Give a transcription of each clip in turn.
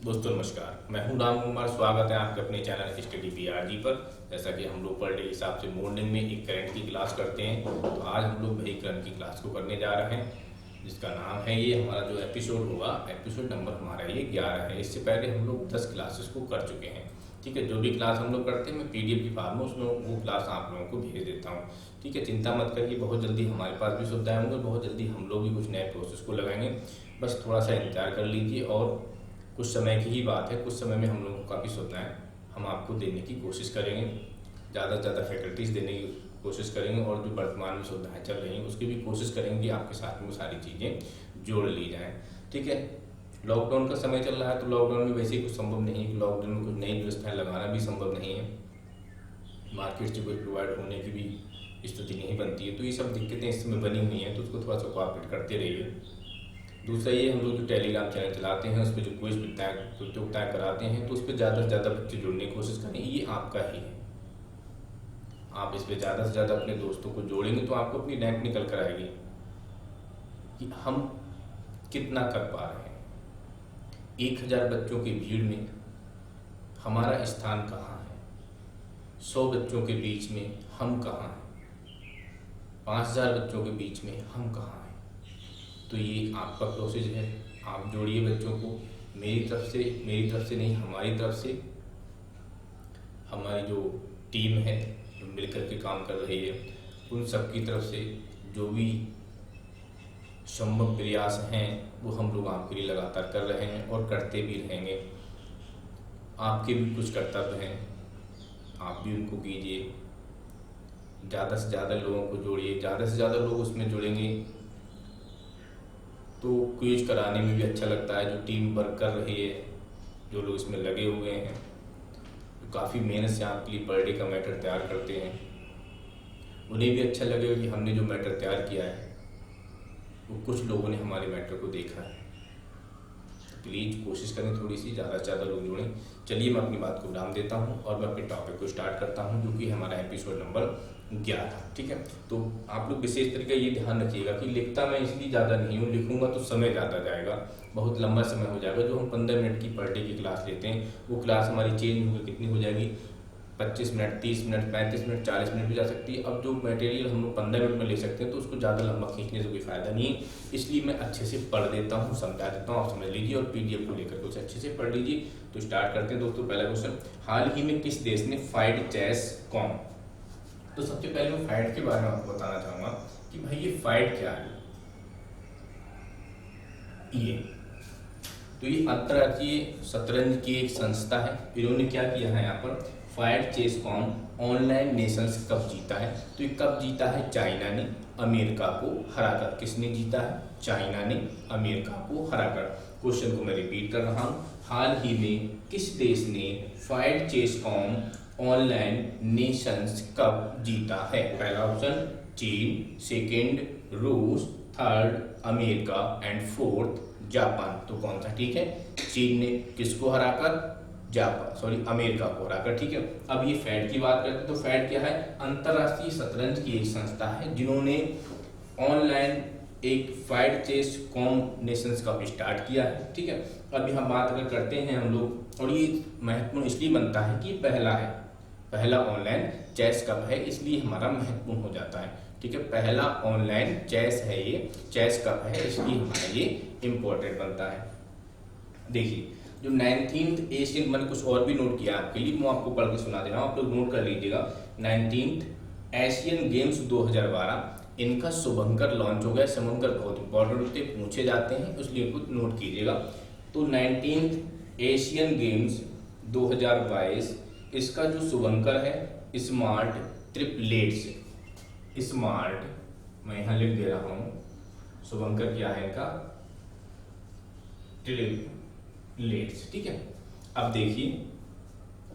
दोस्तों नमस्कार, मैं हूं राम कुमार। स्वागत है आपके अपने चैनल स्टडी पीआरजी पर। जैसा कि हम लोग पर डे हिसाब से मॉर्निंग में एक करंट की क्लास करते हैं, तो आज हम लोग वही करंट की क्लास को करने जा रहे हैं, जिसका नाम है, ये हमारा जो एपिसोड होगा, एपिसोड नंबर हमारा ये 11 है। इससे पहले हम लोग 10 क्लासेस को कर चुके हैं। ठीक है, जो भी क्लास हम लोग करते हैं मैं पीडीएफ की फॉर्म में उसमें वो क्लास आप लोगों को भेज देता हूँ। ठीक है, चिंता मत करिए, बहुत जल्दी हमारे पास भी सुविधाएं होंगी, बहुत जल्दी हम लोग भी कुछ नए प्रोसेस को लगाएंगे। बस थोड़ा सा इंतजार कर लीजिए और कुछ समय की ही बात है, कुछ समय में हम लोगों को काफ़ी सुविधाएं हम आपको देने की कोशिश करेंगे, ज़्यादा से ज़्यादा फैकल्टीज़ देने की कोशिश करेंगे, और जो वर्तमान में सुविधाएं चल रही हैं उसकी भी कोशिश करेंगे कि आपके साथ में वो सारी चीज़ें जोड़ ली जाएं। ठीक है, लॉकडाउन का समय चल रहा है, तो लॉकडाउन में वैसे ही कुछ संभव नहीं है, लॉकडाउन में कुछ नई व्यवस्थाएं लगाना भी संभव नहीं है, मार्केट से कोई प्रोवाइड होने की भी स्थिति नहीं बनती है। तो ये सब दिक्कतें इस समय बनी हुई हैं, तो उसको थोड़ा सा कोऑपरेट करते रहिए। दूसरा ये, हम लोग जो टेलीग्राम चैनल चलाते हैं उस पर जो क्विज प्रतियोगिताएं कराते हैं, तो उस पर ज़्यादा से ज़्यादा बच्चे जुड़ने की कोशिश करें, ये आपका ही है। आप इस पर ज़्यादा से ज़्यादा अपने दोस्तों को जोड़ेंगे तो आपको अपनी रैंक निकल कर आएगी कि हम कितना कर पा रहे हैं। 1000 बच्चों की भीड़ में हमारा स्थान कहाँ है, 100 बच्चों के बीच में हम कहाँ हैं, 5000 बच्चों के बीच में हम कहाँ हैं। तो ये आपका प्रोसेस है, आप जोड़िए बच्चों को। मेरी तरफ से नहीं, हमारी तरफ से, हमारी जो टीम है जो मिलकर के काम कर रही है, उन सब की तरफ से जो भी संभव प्रयास हैं वो हम लोग आपके लिए लगातार कर रहे हैं और करते भी रहेंगे। आपके भी कुछ कर्तव्य हैं, आप भी उनको कीजिए। ज़्यादा से ज़्यादा लोगों को जोड़िए, ज़्यादा से ज़्यादा लोग उसमें जुड़ेंगे तो क्विज कराने में भी अच्छा लगता है। जो टीम वर्क कर रही है, जो लोग इसमें लगे हुए हैं, जो काफ़ी मेहनत से आपके लिए पर डे का मैटर तैयार करते हैं, उन्हें भी अच्छा लगेगा कि हमने जो मैटर तैयार किया है वो कुछ लोगों ने हमारे मैटर को देखा है। प्लीज़ कोशिश करें थोड़ी सी ज़्यादा से ज़्यादा लोग जुड़ें। चलिए मैं अपनी बात को विराम देता हूँ और मैं अपने टॉपिक को स्टार्ट करता हूँ, जो कि हमारा एपिसोड नंबर 11। ठीक है, तो आप लोग विशेष तरीके ये ध्यान रखिएगा कि लिखता मैं इसलिए ज़्यादा नहीं हूँ, लिखूंगा तो समय ज़्यादा जाएगा, बहुत लंबा समय हो जाएगा। जो हम 15 मिनट की पर डे की क्लास लेते हैं वो क्लास हमारी चेंज होकर कितनी हो जाएगी, 25 मिनट, 30 मिनट, 35 मिनट, 40 मिनट भी जा सकती है। अब जो मटेरियल हम लोग 15 मिनट में ले सकते हैं तो उसको ज़्यादा लंबा खींचने से कोई फ़ायदा नहीं है, इसलिए मैं अच्छे से पढ़ देता हूँ, समझा देता हूँ, आप समझ लीजिए और पीडीएफ को लेकर कुछ अच्छे से पढ़ लीजिए। तो स्टार्ट करते हैं दोस्तों। पहला क्वेश्चन, हाल ही में किस देश ने फाइड चेस कॉम। तो सबसे पहले मैं फाइड के बारे में आपको बताना चाहूँगा कि भाई ये फाइड क्या है। ये तो ये अंतर्राष्ट्रीय शतरंज की एक संस्था है। इन्होंने क्या किया है, यहाँ पर FIDE chess com online nations cup जीता है। तो ये कब जीता है, चाइना ने अमेरिका को हराकर। किसने जीता है, चाइना ने अमेरिका को हराकर। क्वेश्चन को मैं रिपीट कर रहा हूँ, हाल ही में किस देश ने FIDE chess com online nations cup जीता है। पहला ऑप्शन चीन, सेकेंड रूस, third America and fourth Japan. तो कौन सा ठीक है, चीन ने किसको हराकर, अमेरिका को हराकर। ठीक है, अब ये फैड की बात करते हैं तो फैड क्या है, अंतरराष्ट्रीय शतरंज की एक संस्था है जिन्होंने ऑनलाइन एक FIDE chess com nations cup start किया है। ठीक है, अब यहाँ बात अगर करते हैं हम लोग, और ये महत्वपूर्ण इसलिए बनता है कि पहला ऑनलाइन चेस कप है, इसलिए हमारा महत्वपूर्ण हो जाता है। ठीक है, पहला ऑनलाइन चेस है, ये चेस कप है, इसलिए हमारा ये इम्पोर्टेंट बनता है। देखिए, जो 19th एशियन, मैंने कुछ और भी नोट किया आपके लिए, मैं आपको पढ़ के सुना दे रहा हूँ, आप लोग नोट कर लीजिएगा। 19th एशियन गेम्स 2012, इनका शुभंकर लॉन्च हो गया। शुभंकर बहुत इंपॉर्टेंट होते हैं, पूछे जाते हैं, इसलिए कुछ नोट कीजिएगा। तो 19th एशियन गेम्स 2022, इसका जो शुभंकर है स्मार्ट ट्रिपलेट्स, स्मार्ट, मैं यहाँ लिख दे रहा हूँ, शुभंकर क्या है इनका, ट्रिपलेट्स। ठीक है, अब देखिए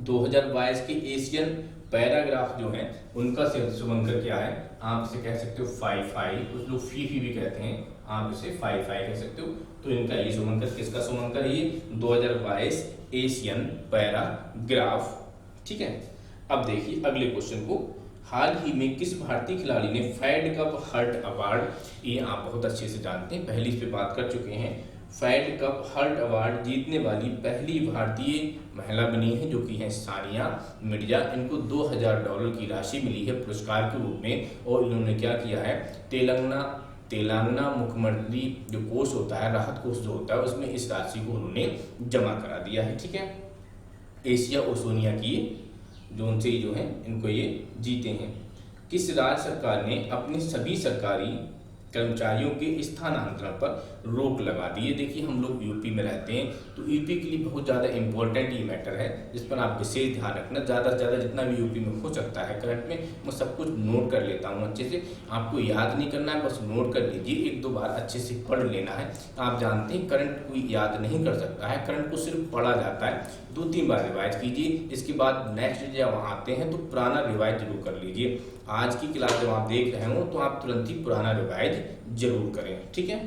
2022 के एशियन पैराग्राफ जो है उनका शुभंकर क्या है, आप इसे कह सकते हो 5-5, कुछ लोग फी भी कहते हैं, आप इसे 5-5 कह सकते हो। तो इनका ये शुभंकर, किसका शुभंकर है, ये 2022 एशियन पैराग्राफ। ठीक है, अब देखिए अगले क्वेश्चन को, हाल ही में किस भारतीय खिलाड़ी ने फेड कप हर्ट अवार्ड, ये आप बहुत अच्छे से जानते हैं, पहले इस पे बात कर चुके हैं, फेड कप हर्ट अवार्ड जीतने वाली पहली भारतीय महिला बनी है, जो कि है सानिया मिर्जा। इनको $2000 की राशि मिली है पुरस्कार के रूप में, और इन्होंने क्या किया है, तेलंगाना मुख्यमंत्री जो कोष होता है, राहत कोष जो होता है, उसमें इस राशि को उन्होंने जमा करा दिया है। ठीक है, एशिया ओशिनिया की जोन से जो है इनको ये जीते हैं। किस राज्य सरकार ने अपने सभी सरकारी कर्मचारियों के स्थानांतरण पर रोक लगा दी है? देखिए, हम लोग यूपी में रहते हैं, तो यूपी के लिए बहुत ज़्यादा इंपॉर्टेंट ये मैटर है, जिस पर आप विशेष ध्यान रखना। ज़्यादा से ज़्यादा जितना भी यूपी में हो सकता है करंट में, मैं सब कुछ नोट कर लेता हूँ अच्छे से। आपको याद नहीं करना है, बस नोट कर लीजिए, 1-2 बार अच्छे से पढ़ लेना है। आप जानते हैं करंट कोई याद नहीं कर सकता है, करंट को सिर्फ पढ़ा जाता है। 2-3 बार रिवाइज कीजिए, इसके बाद नेक्स्ट जब वहाँ आते हैं तो पुराना रिवाइज जरूर कर लीजिए। आज की क्लास जब आप देख रहे हो तो आप तुरंत ही पुराना रिवाइज जरूर करें। ठीक है,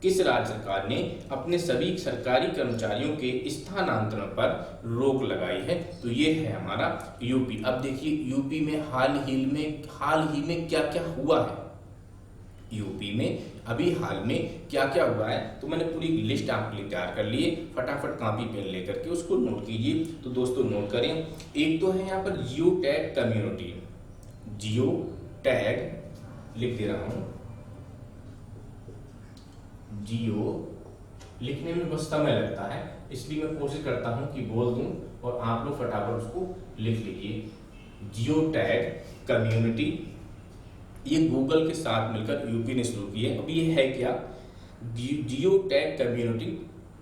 किस राज्य सरकार ने अपने सभी सरकारी कर्मचारियों के स्थानांतरण पर रोक लगाई है? तो ये है हमारा यूपी। अब देखिए, यूपी में हाल ही में क्या क्या हुआ है, यूपी में अभी हाल में क्या क्या हुआ है, तो मैंने पूरी लिस्ट आपके लिए तैयार कर ली है। फटाफट कॉपी पेन लेकर के उसको नोट कीजिए। तो दोस्तों नोट करें, एक तो है यहाँ पर geo tag community, geo tag लिख दे रहा हूं, जियो लिखने में बस समय लगता है, इसलिए मैं कोशिश करता हूं कि बोल दूं और आप लोग फटाफट उसको लिख लीजिए। जियो टैग कम्युनिटी, ये गूगल के साथ मिलकर यूपी ने शुरू की है। अब ये है क्या, जियो टैग कम्युनिटी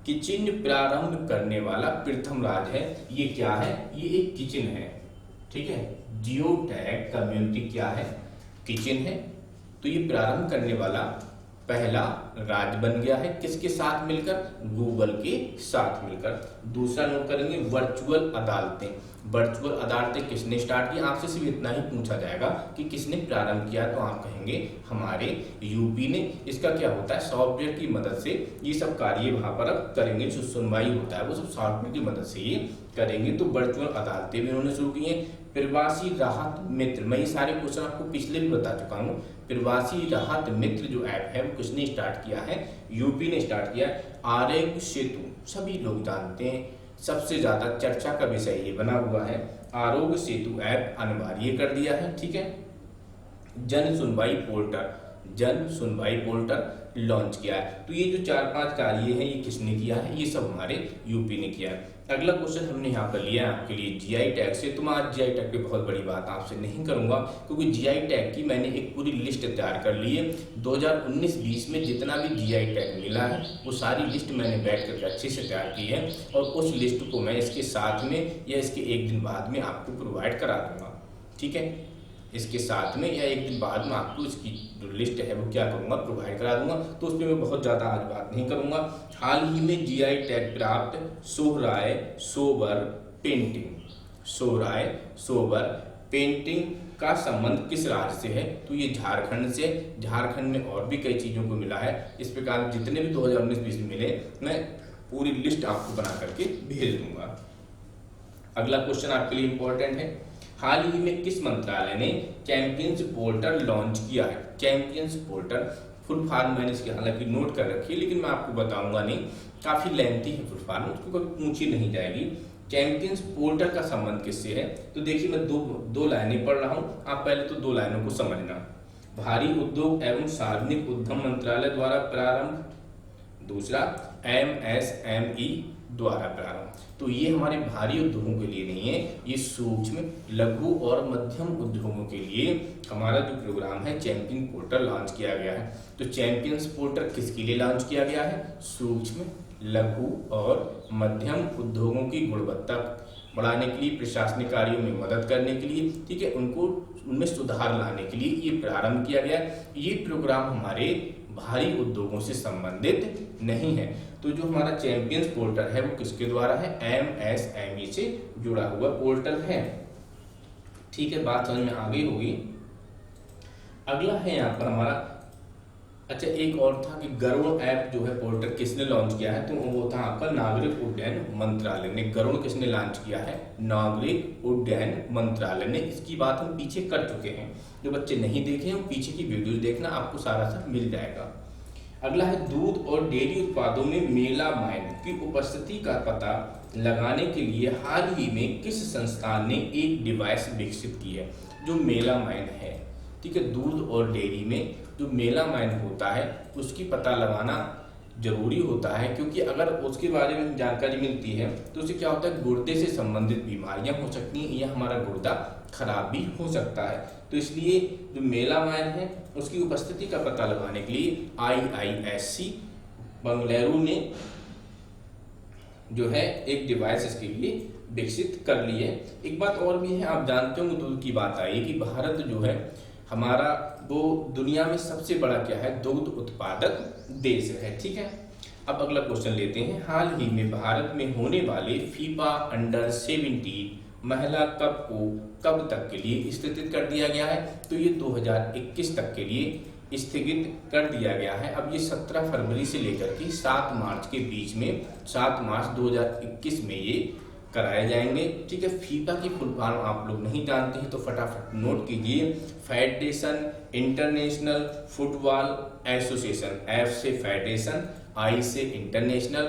किचन प्रारंभ करने वाला प्रथम राज्य है। ये क्या है, ये एक किचन है। ठीक है, जियो टैग कम्युनिटी क्या है, किचन है। तो ये प्रारंभ करने वाला पहला राज्य बन गया है, किसके साथ मिलकर, गूगल के साथ मिलकर। दूसरा नोट करेंगे, वर्चुअल अदालतें। वर्चुअल अदालतें किसने स्टार्ट की, आपसे सिर्फ इतना ही पूछा जाएगा कि किसने प्रारंभ किया, तो आप कहेंगे हमारे यूपी ने। इसका क्या होता है, सॉफ्टवेयर की मदद से ये सब कार्य वहां पर अब करेंगे, जो सुनवाई होता है वो सब सॉफ्टवेयर की मदद से ये करेंगे। तो वर्चुअल अदालतें भी उन्होंने शुरू की हैं। प्रवासी राहत मित्र, मैं ये सारे क्वेश्चन आपको पिछले भी बता चुका हूँ। प्रवासी राहत मित्र जो ऐप है वो किसने स्टार्ट किया है, यूपी ने स्टार्ट किया है। आरोग्य सेतु सभी लोग जानते हैं, सबसे ज्यादा चर्चा का विषय ये बना हुआ है। आरोग्य सेतु ऐप अनिवार्य कर दिया है। ठीक है, जन सुनवाई पोर्टल लॉन्च किया है। तो ये जो 4-5 कार्य हैं ये किसने किया है, ये सब हमारे यूपी ने किया है। अगला क्वेश्चन हमने यहाँ पर लिया है आपके लिए जीआई टैग से। तो मैं आज जीआई टैग पे बहुत बड़ी बात आपसे नहीं करूंगा, क्योंकि जीआई टैग की मैंने एक पूरी लिस्ट तैयार कर ली है। 2019-20 में जितना भी जीआई टैग मिला है वो सारी लिस्ट मैंने बैठ करके अच्छे से तैयार की है, और उस लिस्ट को मैं इसके साथ में या इसके एक दिन बाद में आपको प्रोवाइड करा दूंगा। ठीक है, इसके साथ में या एक दिन बाद में आपको इसकी जो लिस्ट है वो क्या करूंगा, प्रोवाइड करा दूंगा। तो उस पर मैं बहुत ज़्यादा आज बात नहीं करूंगा। हाल ही में जीआई टैग प्राप्त सोहराय सोबर पेंटिंग का संबंध किस राज्य से है, तो ये झारखंड से। झारखंड में और भी कई चीज़ों को मिला है। इस प्रकार जितने भी 2019-20 में मिले मैं पूरी लिस्ट आपको बना करके भेज दूंगा। अगला क्वेश्चन आपके लिए इंपॉर्टेंट है, हाल ही में किस मंत्रालय ने चैंपियंस पोर्टल लॉन्च किया है? चैंपियंस पोर्टल फुल फॉर्म मैंने इसकी हालांकि नोट कर रखी है, लेकिन मैं आपको बताऊंगा नहीं, काफी लेंथी है फुल फॉर्म, उसको कभी पूछी नहीं जाएगी। चैंपियंस पोर्टल का संबंध किससे है? तो देखिए, मैं दो लाइनें पढ़ रहा हूं, आप पहले तो 2 लाइनों को समझना। भारी उद्योग एवं सार्वजनिक उद्यम मंत्रालय द्वारा प्रारंभ, दूसरा MSME द्वारा प्रारंभ। तो ये हमारे भारी उद्योगों के लिए नहीं है, ये सूक्ष्म, लघु और मध्यम उद्योगों के लिए हमारा जो प्रोग्राम है चैंपियन पोर्टल लॉन्च किया गया है। तो चैंपियंस पोर्टल किसके लिए लॉन्च किया गया है? सूक्ष्म, लघु और मध्यम उद्योगों की गुणवत्ता बढ़ाने के लिए, प्रशासनिक कार्यों में मदद करने के लिए, ठीक है, उनमें सुधार लाने के लिए ये प्रारंभ किया गया। ये प्रोग्राम हमारे भारी उद्योगों से संबंधित नहीं है। तो जो हमारा चैंपियंस पोर्टल है वो किसके द्वारा है? MSME से जुड़ा हुआ पोर्टल है। ठीक है, बात समझ में आ गई होगी। अगला है यहाँ पर हमारा, अच्छा एक और था कि गरुड़ ऐप जो है पोर्टल किसने लॉन्च किया है? तो वो था आपका नागरिक उड्डयन मंत्रालय ने। गरुड़ किसने लॉन्च किया है? नागरिक उड्डयन मंत्रालय ने। इसकी बात हम पीछे कर चुके हैं, जो बच्चे नहीं देखे हैं पीछे की वीडियो देखना, आपको सारा सब मिल जाएगा। अगला है दूध और डेयरी उत्पादों में मेलामाइन की उपस्थिति का पता लगाने के लिए हाल ही में किस संस्थान ने एक डिवाइस विकसित की है। जो मेलामाइन है, ठीक है, दूध और डेयरी में जो मेलामाइन होता है उसकी पता लगाना जरूरी होता है, क्योंकि अगर उसके बारे में जानकारी मिलती है तो उससे क्या होता है, गुर्दे से संबंधित बीमारियां हो सकती हैं या हमारा गुर्दा खराब भी हो सकता है। तो इसलिए जो मेलामाइन है उसकी उपस्थिति का पता लगाने के लिए IISc बंगलुरु ने जो है एक डिवाइस इसके लिए विकसित कर ली है। एक बात और भी है, आप जानते होंगे, दूध की बात आई कि भारत जो है हमारा वो दुनिया में सबसे बड़ा क्या है, दुग्ध उत्पादक देश है। ठीक है, अब अगला क्वेश्चन लेते हैं। हाल ही में भारत में होने वाले फीफा अंडर 17 महिला कप को कब तक के लिए स्थगित कर दिया गया है। तो ये 2021 तक के लिए स्थगित कर दिया गया है। अब ये 17 फरवरी से लेकर के 7 मार्च के बीच में, 7 मार्च 2021 में ये कराए जाएंगे। ठीक है, फीफा की फुल फॉर्म आप लोग नहीं जानते हैं तो फटाफट नोट कीजिए, federation international football association. F से फेडरेशन, I से इंटरनेशनल,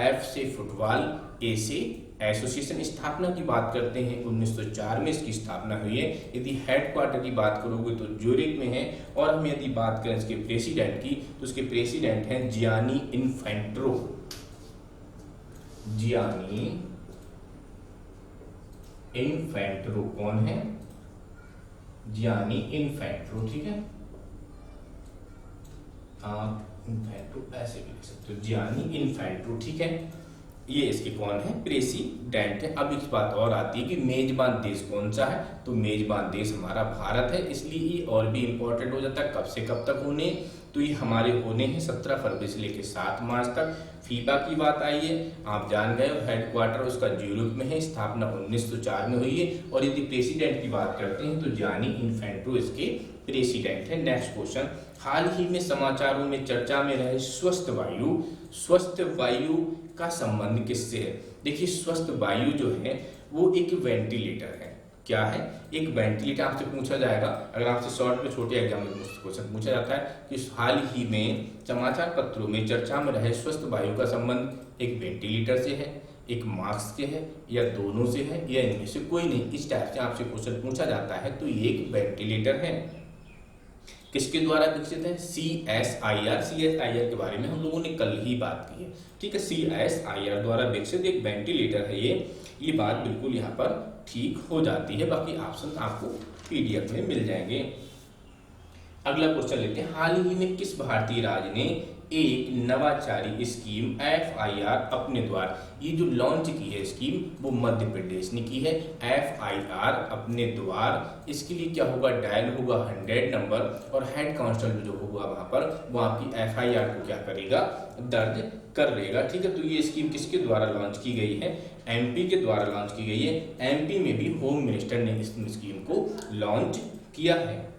F से फुटबॉल, A से एसोसिएशन। स्थापना की बात करते हैं 1904 में इसकी स्थापना हुई है। यदि हेडक्वार्टर की बात करोगे तो ज्यूरिख में है, और हम यदि बात करें इसके प्रेसिडेंट की तो इसके प्रेसिडेंट हैं जियानी इन्फेंट्रो। जियानी इन्फेंट्रो कौन है, जियानी इन्फेंट्रो। ठीक है, इन्फेंट्रो ऐसे भी लिख सकते हो, जियानी इन्फेंट्रो। ठीक है, ये इसके कौन है, प्रेसिडेंट है। अब एक बात और आती है कि मेजबान देश कौन सा है, तो मेजबान देश हमारा भारत है, इसलिए ये और भी इंपॉर्टेंट हो जाता है। कब से कब तक होने, तो ये हमारे होने हैं 17 फरवरी से लेकर 7 मार्च तक। फीफा की बात आई है, आप जान गए, हेडक्वार्टर उसका ज्यूरिख में है, स्थापना 1904 में हुई है। और यदि प्रेसिडेंट की बात करते हैं तो जानी इन्फेंट्रो इसके प्रेसिडेंट है। नेक्स्ट क्वेश्चन, हाल ही में समाचारों में चर्चा में रहे स्वस्थ वायु का संबंध किससे है। देखिए, स्वस्थ वायु जो है वो एक वेंटिलेटर है। क्या है, एक वेंटिलेटर। आपसे पूछा जाएगा, अगर आपसे शॉर्ट में छोटे एग्जाम में क्वेश्चन पूछा जाता है कि हाल ही में समाचार पत्रों में चर्चा में रहे स्वस्थ वायु का संबंध एक वेंटिलेटर से है, एक मास्क से है, या दोनों से है, या इनमें से कोई नहीं, इस टाइप से आपसे क्वेश्चन पूछा जाता है तो ये एक वेंटिलेटर है। किसके द्वारा विकसित है, CSIR के बारे में हम लोगों ने कल ही बात की है। ठीक है, CSIR द्वारा विकसित एक वेंटिलेटर है ये बात बिल्कुल यहाँ पर ठीक हो जाती है। बाकी ऑप्शन आपको PDF में मिल जाएंगे। अगला क्वेश्चन लेते हैं, हाल ही में किस भारतीय राज्य ने एक नवाचारी स्कीम FIR अपने द्वार, ये जो लॉन्च की है स्कीम वो मध्य प्रदेश ने की है। FIR अपने द्वार, इसके लिए क्या होगा, डायल होगा 100 नंबर, और हेड कांस्टेबल जो होगा वहां पर वो आपकी FIR को क्या करेगा, दर्ज कर लेगा। ठीक है, तो ये स्कीम किसके द्वारा लॉन्च की गई है, MP के द्वारा लॉन्च की गई है। MP में भी होम मिनिस्टर ने इस स्कीम को लॉन्च किया है।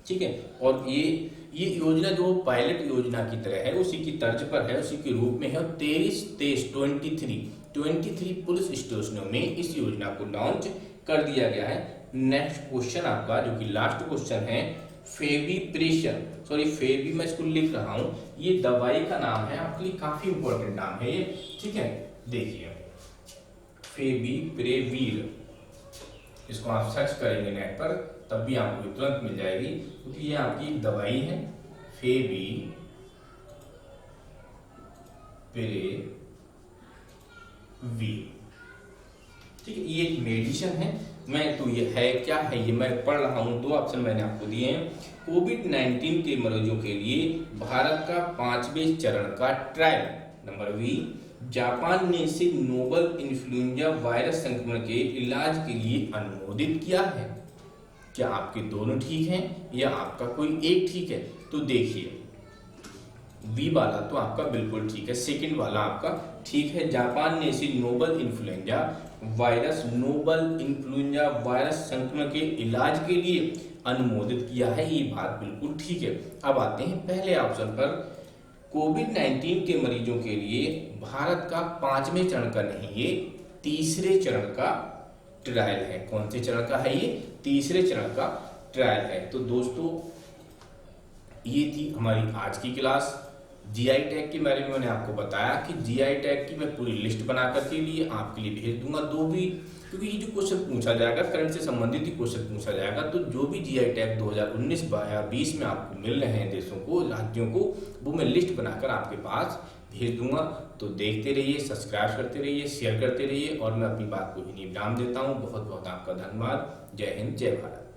ठीक है, और ये योजना जो पायलट योजना की तरह है, उसी की तर्ज पर है, उसी के रूप में है। 23 पुलिस स्टेशनों में इस योजना को लॉन्च कर दिया गया है। नेक्स्ट क्वेश्चन आपका जो कि लास्ट क्वेश्चन है, फेवी मैं इसको लिख रहा हूं, ये दवाई का नाम है, आपके लिए काफी इंपॉर्टेंट नाम है ये। ठीक है, देखिए फेविप्रेविर, इसको आप सर्च करेंगे नेट पर तब भी आपको तुरंत मिल जाएगी, क्योंकि ये आपकी एक दवाई है, फेविप्रेविर। ठीक है, ये एक मेडिसिन है। ये है क्या है, ये मैं पढ़ रहा हूं, 2 ऑप्शन मैंने आपको दिए हैं। कोविड-19 के मरीजों के लिए भारत का 5वें चरण का ट्रायल। नंबर बी, जापान ने इसे नोवल इन्फ्लुएंजा वायरस संक्रमण के इलाज के लिए अनुमोदित किया है। क्या आपके दोनों ठीक हैं या आपका कोई एक ठीक है? तो देखिए, बी वाला तो आपका बिल्कुल ठीक है, सेकंड वाला आपका ठीक है। जापान ने इसे नोवल इन्फ्लुएंजा वायरस संक्रमण के इलाज के लिए अनुमोदित किया है, ये बात बिल्कुल ठीक है। अब आते हैं पहले ऑप्शन पर, कोविड-19 के मरीजों के लिए भारत का 5वें चरण का नहीं, ये तीसरे चरण का ट्रायल है। कौन से चरण का है ये? तीसरे चरण का ट्रायल है। तो दोस्तों ये थी हमारी आज की क्लास। जीआई टैग के बारे में मैंने आपको बताया कि जीआई टैग की मैं पूरी लिस्ट बना करके लिए आपके लिए भेज दूंगा, दो भी, क्योंकि ये जो क्वेश्चन पूछा जाएगा करंट से संबंधित ही क्वेश्चन पूछा जाएगा, तो जो भी जीआई टैग 2019 या 20 में आपको मिल रहे हैं देशों को, राज्यों को, वो मैं लिस्ट बनाकर आपके पास भेज दूंगा। तो देखते रहिए, सब्सक्राइब करते रहिए, शेयर करते रहिए, और मैं अपनी बात को ही विराम देता हूँ। बहुत बहुत आपका धन्यवाद। जय हिंद, जय भारत।